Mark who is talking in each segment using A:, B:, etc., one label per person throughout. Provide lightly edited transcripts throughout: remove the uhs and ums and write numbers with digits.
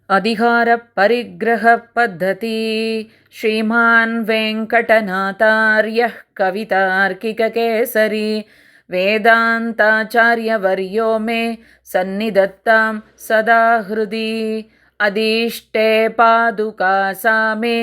A: अधिकारपरिग्रहपद्धति श्रीमान् वेङ्कटनाथार्यः कवितार्किककेसरी वेदान्ताचार्यवर्यो मे सन्निधत्तां सदा हृदि अधीष्टे पादुका सा मे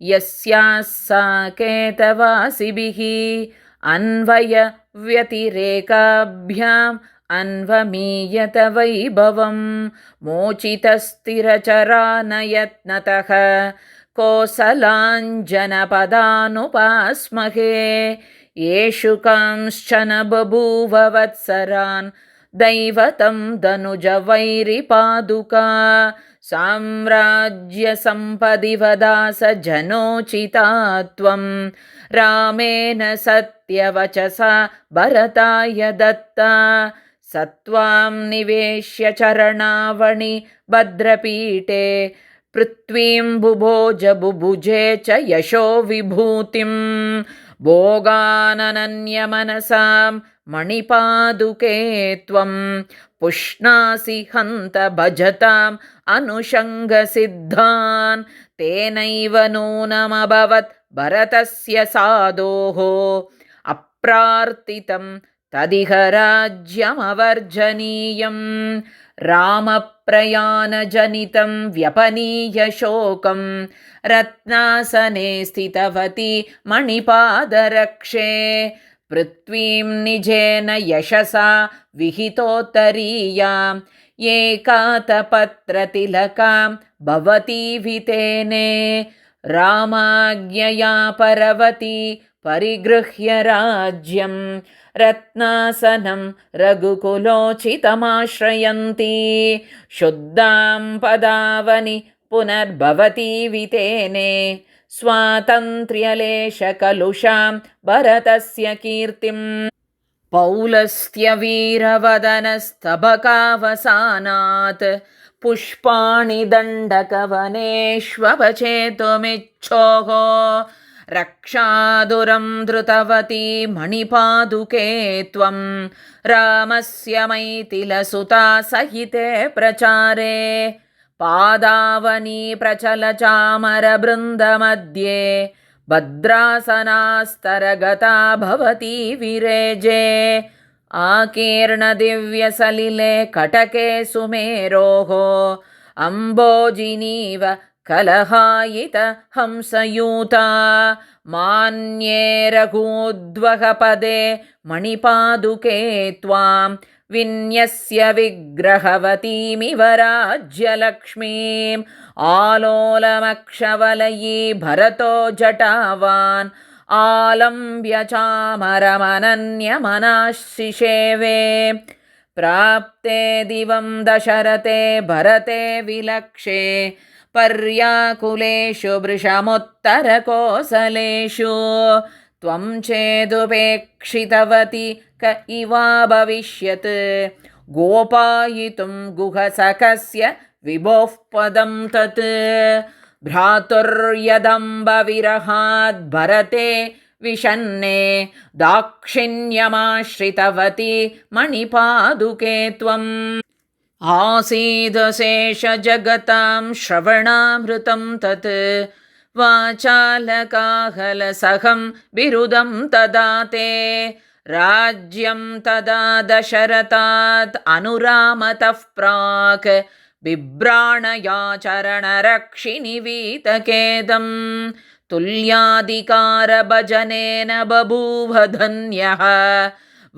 A: यस्याः साकेतवासिभिः अन्वयव्यतिरेकाभ्याम् अन्वमीयत वैभवं मोचितस्थिरचरानयत्नतः कोसलाञ्जनपदानुपास्महे येषु कांश्चन बभूव वत्सरान् दैवतं दनुजवैरिपादुका साम्राज्यसम्पदि वदास जनोचिता त्वं रामेण सत्यवचसा भरताय दत्ता सत्वां निवेश्य चरणावणि भद्रपीठे पृथ्वीं बुभोज बुभुजे च यशो विभूतिं भोगाननन्यमनसां मणिपादुके त्वं पुष्णासि हन्त भजताम् अनुषङ्गसिद्धान् तेनैव नूनमभवत् भरतस्य साधोः अप्रार्थितं तदिह राज्यमवर्जनीयं रामप्रयाणजनितं व्यपनीय शोकं रत्नासने स्थितवती मणिपादरक्षे पृथ्वीं निजेन यशसा विहितोत्तरीयाम् एकातपत्रतिलकां भवती वितेने रामाज्ञया परवती परिगृह्य राज्यं रत्नासनं रघुकुलोचितमाश्रयन्ती शुद्धां पदावनि पुनर्भवती वितेने स्वातन्त्र्यलेशकलुषां भरतस्य कीर्तिं पौलस्त्यवीरवदनस्तबकावसानात् पुष्पाणि दण्डकवनेष्वपचेतुमिच्छोः रक्षादुरं धृतवती मणिपादुके त्वं रामस्य मैथिलसुता सहिते प्रचारे पादावनी प्रचलचामरबृन्दमध्ये भद्रासनास्तरगता भवती विरेजे आकीर्णदिव्यसलिले कटके सुमेरोः अम्बोजिनीव कलहायित हंसयूता मान्ये रघूद्वहपदे मणिपादुके त्वां विन्यस्य विग्रहवतीमिव राज्यलक्ष्मीम् आलोलमक्षवलयी भरतो जटावान् आलम्ब्य चामरमनन्यमनाशिषेवे प्राप्ते दिवं दशरथे भरते विलक्षे पर्याकुलेषु वृषमुत्तरकोसलेषु त्वं चेदुपेक्षितवती क इवा भविष्यत् गोपायितुं गुहसखस्य विभोः पदं तत् भ्रातुर्यदम्बविरहाद् भरते विषन्ने दाक्षिण्यमाश्रितवती मणिपादुके त्वम् आसीदशेषजगतां श्रवणामृतं तत् वाचालकाहलसहं बिरुदं तदा ते राज्यं तदा दशरथात् अनुरामतः प्राक् बिभ्राणया चरणरक्षिणि वीतकेदं तुल्याधिकारभजनेन बभूव धन्यः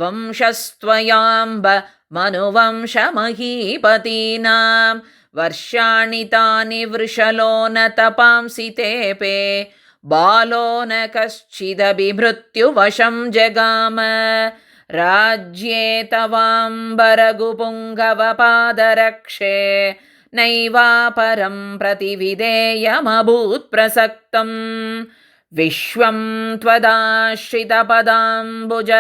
A: वंशस्त्वयाम्ब मनुवंशमहीपतीनां वर्षाणि तानि वृषलो न तपांसि तेपे बालो न कश्चिदभिमृत्युवशं जगाम राज्ये तवाम्बरगुपुङ्गवपादरक्षे नैवापरं प्रतिविधेयमभूत् प्रसक्तं विश्वं त्वदाश्रितपदाम्बुज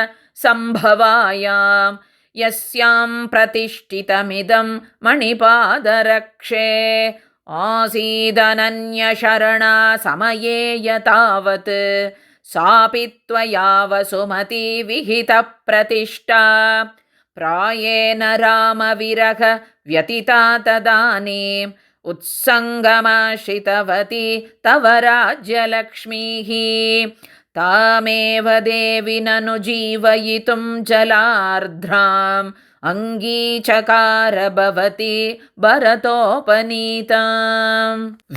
A: सम्भवायां यस्यां प्रतिष्ठितमिदं मणिपादरक्षे आसीदनन्यशरणा समये यतावत् सापि त्वया वसुमती विहितप्रतिष्ठा प्रायेण रामविरह व्यतिता तदानीं उत्सङ्गमाश्रितवती तव राज्यलक्ष्मीः तामेव देवि ननु जीवयितुं जलार्ध्राम् अङ्गीचकार भवति भरतोपनीताम्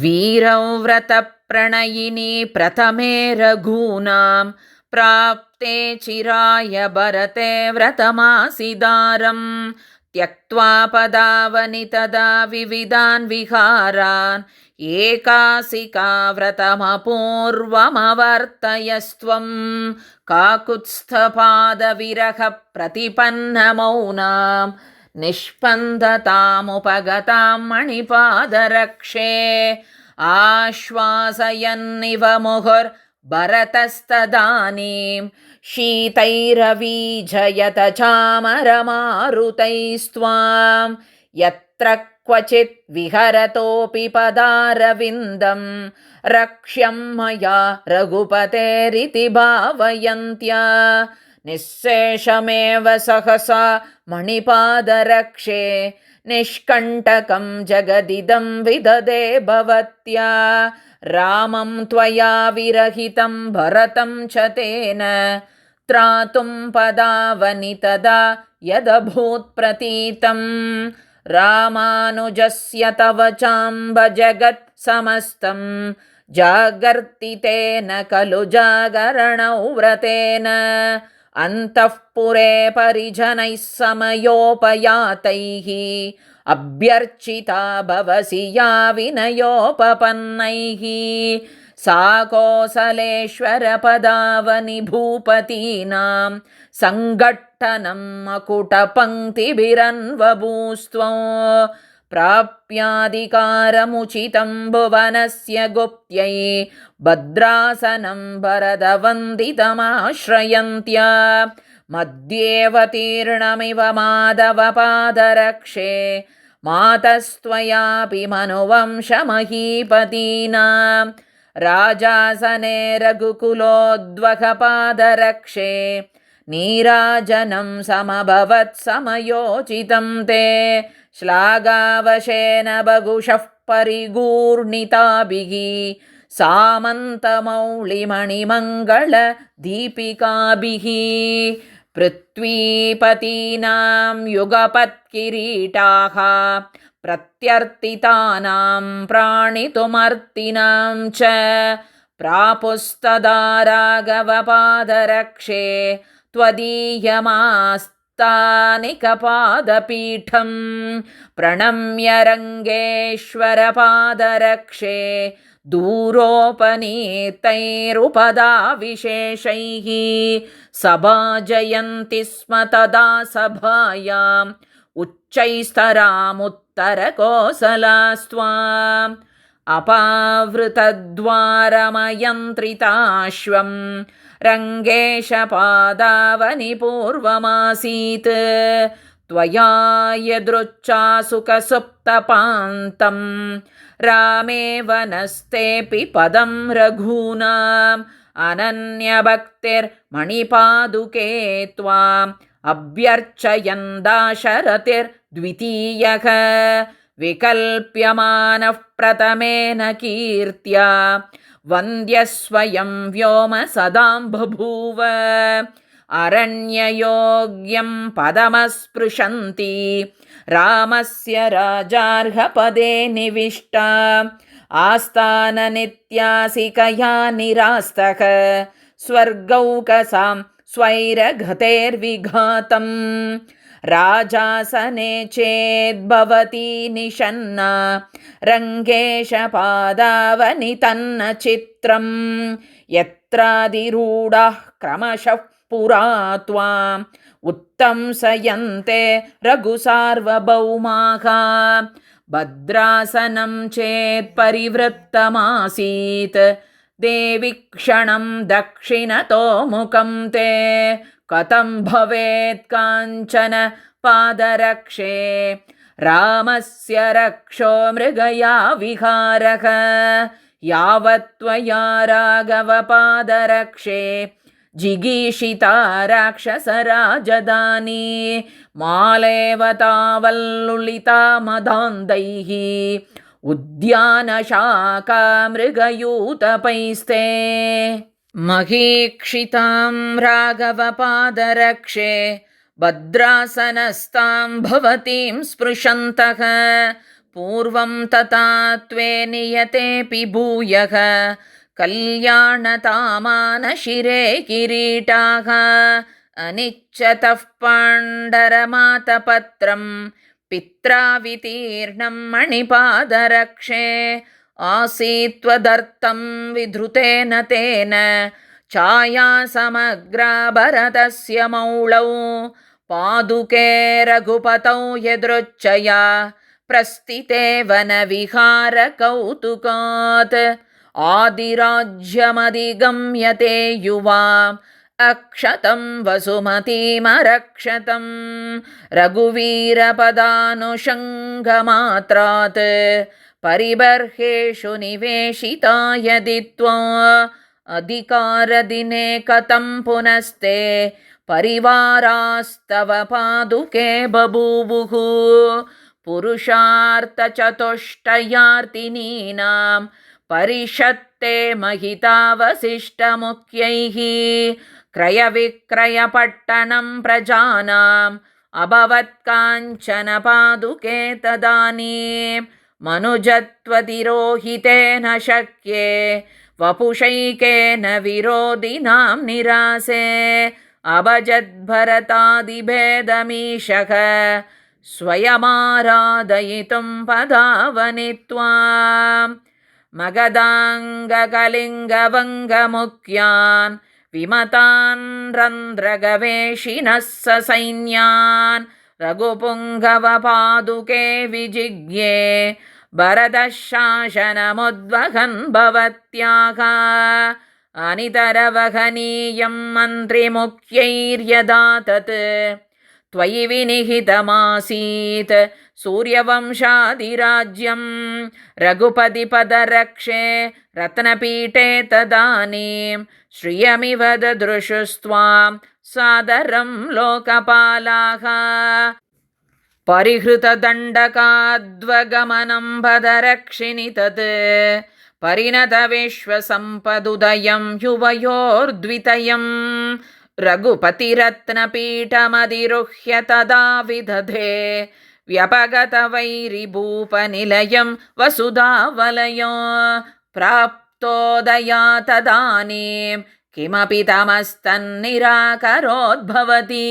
A: वीरव्रतप्रणयिनी प्रथमे रघूनां प्राप्ते चिराय भरते व्रतमासिदारम् त्यक्त्वा पदावनि तदा विविधान् विहारान् एकासिका व्रतमपूर्वमवर्तयस्त्वं काकुत्स्थपादविरहप्रतिपन्नमौनां निष्पन्दतामुपगतां मणिपादरक्षे आश्वासयन्निव मुहुर्भरतस्तदानीं शीतैरवीजयत चामरमारुतैस्त्वां यत्र क्वचित् विहरतोऽपि पदारविन्दं रक्ष्यं मया रघुपतेरिति भावयन्त्या निःशेषमेव सहसा मणिपादरक्षे निष्कण्टकं जगदिदं विददे भवत्या रामं त्वया विरहितं भरतं च तेन त्रातुं पदावनि तदा यदभूत्प्रतीतं रामानुजस्य तव चाम्ब जगत् समस्तं जागर्तितेन खलु जागरणौ व्रतेन अन्तःपुरे परिजनैः समयोपयातैः अभ्यर्चिता भवसि या विनयोपपन्नैः सा कोसलेश्वरपदावनि भूपतीनां सङ्घट्टनं मकुटपङ्क्तिभिरन्वभूस्त्वं प्राप्याधिकारमुचितं भुवनस्य गुप्त्यै भद्रासनं भरतवन्दितमाश्रयन्त्या मध्येऽवतीर्णमिव माधवपादरक्षे मातस्त्वयापि मनुवंशमहीपतीनां राजासने रघुकुलोद्वहपादरक्षे नीराजनं समभवत् समयोचितं ते श्लाघावशेन बहुशः परिगूर्णिताभिः सामन्तमौलिमणिमङ्गलदीपिकाभिः पृथ्वीपतीनां युगपत्किरीटाः प्रत्यर्थितानां प्राणितुमर्तिनां च प्रापुस्तदा राघवपादरक्षे त्वदीयमास्तानिकपादपीठं प्रणम्य रङ्गेश्वरपादरक्षे दूरोपनीतैरुपदाविशेषैः सभाजयन्ति स्म तदा सभायाम् उच्चैस्तरामुत्तरकोसलास्त्वाम् अपावृतद्वारमयन्त्रिताश्वं रङ्गेशपादावनि पूर्वमासीत् त्वया यदृच्छासुखसुप्तपान्तं रामेव नस्तेऽपि पदं रघूनाम् अनन्यभक्तिर्मणिपादुके त्वाम् अभ्यर्चयन् दाशरथिर्द्वितीयः विकल्प्यमानः प्रथमेन कीर्त्या वन्द्यस्वयं व्योम सदां बभूव अरण्ययोग्यं पदमस्पृशन्ति रामस्य राजार्हपदे निविष्टा आस्थाननित्यासिकया निरास्तः स्वर्गौकसां स्वैरघतेर्विघातं राजासने चेद्भवती निषन्ना रङ्गेशपादावनि तन्न चित्रं यत्राधिरूढाः क्रमशः पुरा त्वाम् उत्तंसयन्ते रघुसार्वभौमाः भद्रासनं चेत्परिवृत्तमासीत् देवि क्षणं दक्षिणतो मुखं ते कथं भवेत् काञ्चन पादरक्षे रामस्य रक्षो मृगया विहारः यावत् त्वया राघवपादरक्षे जिगीषिता राक्षसराजधानी मालेव तावल्लुलिता मदान्धैः उद्यानशाखामृगयूतपैस्ते महीक्षितां राघवपादरक्षे भद्रासनस्तां भवतीं स्पृशन्तः पूर्वं तथा त्वे नियतेऽपि भूयः कल्याणतामानशिरे किरीटाः अनिच्छतः पाण्डरमातपत्रं पित्रा वितीर्णं मणिपादरक्षे आसीत्त्वदर्थं विधृतेन तेन छाया समग्रा भरतस्य मौळौ पादुके रघुपतौ यदृच्छया प्रस्थिते वनविहारकौतुकात् आदिराज्यमधिगम्यते युवाम् अक्षतं वसुमतीमरक्षतं रघुवीरपदानुषङ्गमात्रात् परिबर्हेषु निवेशिता यदि त्वा अधिकारदिने कथं पुनस्ते परिवारास्तव पादुके बभूवुः पुरुषार्थचतुष्टयार्तिनीनां परिषत्ते महितावशिष्टमुख्यैः क्रयविक्रयपट्टणं प्रजानाम् अभवत् काञ्चन पादुके तदानीं मनुजत्वतिरोहितेन शक्ये वपुषैकेन विरोधिनां निरासे अभजद्भरतादिभेदमीशः स्वयमाराधयितुं पदावनि त्वाम् मगधाङ्गकलिङ्गवङ्गमुख्यान् विमतान् रन्ध्रगवेशिनः ससैन्यान् रघुपुङ्गवपादुके विजिज्ञे भरतः शासनमुद्वहन् भवत्याः अनितरवहनीयं मन्त्रिमुख्यैर्यदा तत् त्वयि विनिहितमासीत् सूर्यवंशादिराज्यं रघुपतिपदरक्षे रत्नपीठे तदानीं श्रियमिव ददृशुस्त्वां सादरं लोकपालाः परिहृतदण्डकाद्वगमनं पदरक्षिणि तत् परिणतविश्वसम्पदुदयं युवयोर्द्वितयं रघुपतिरत्नपीठमधिरुह्य तदा विदधे व्यपगतवैरिभूपनिलयं वसुधावलयो प्राप्तोदया तदानीं किमपि तमस्तन्निराकरोद्भवति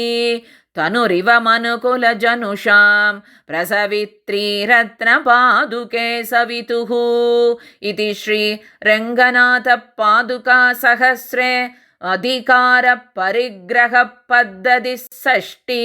A: तनुरिव मनुकुलजनुषां प्रसवित्री रत्नपादुके सवितुः इति श्रीरङ्गनाथपादुकासहस्रे अधिकारपरिग्रहपद्धतिः षष्ठी।